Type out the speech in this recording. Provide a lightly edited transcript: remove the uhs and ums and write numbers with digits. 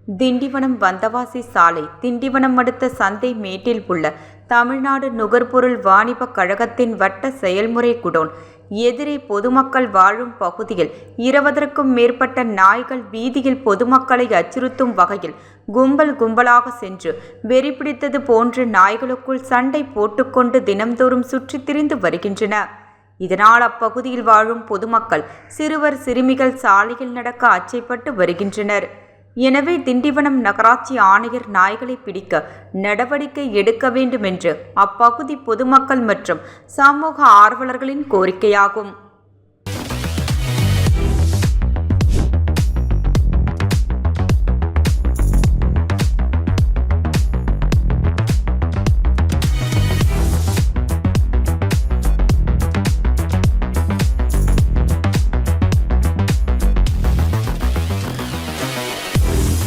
திண்டிவனம் வந்தவாசி சாலை திண்டிவனம் அடுத்த சந்தை மேட்டில் உள்ள தமிழ்நாடு நுகர்பொருள் வாணிப கழகத்தின் வட்ட செயல்முறை குடோன் எதிரே பொதுமக்கள் வாழும் பகுதியில் 20க்கும் மேற்பட்ட நாய்கள் வீதியில் பொதுமக்களை அச்சுறுத்தும் வகையில் கும்பலாக சென்று வெறி பிடித்தது போன்று நாய்களுக்குள் சண்டை போட்டுக்கொண்டு தினம்தோறும் சுற்றித் திரிந்து வருகின்றன. இதனால் அப்பகுதியில் வாழும் பொதுமக்கள் சிறுவர் சிறுமிகள் சாலையில் நடக்க அச்சைப்பட்டு வருகின்றனர். எனவே திண்டிவனம் நகராட்சி ஆணையர் நாய்களை பிடிக்க நடவடிக்கை எடுக்க வேண்டும் என்று அப்பகுதி பொதுமக்கள் மற்றும் சமூக ஆர்வலர்களின் கோரிக்கையாகும்.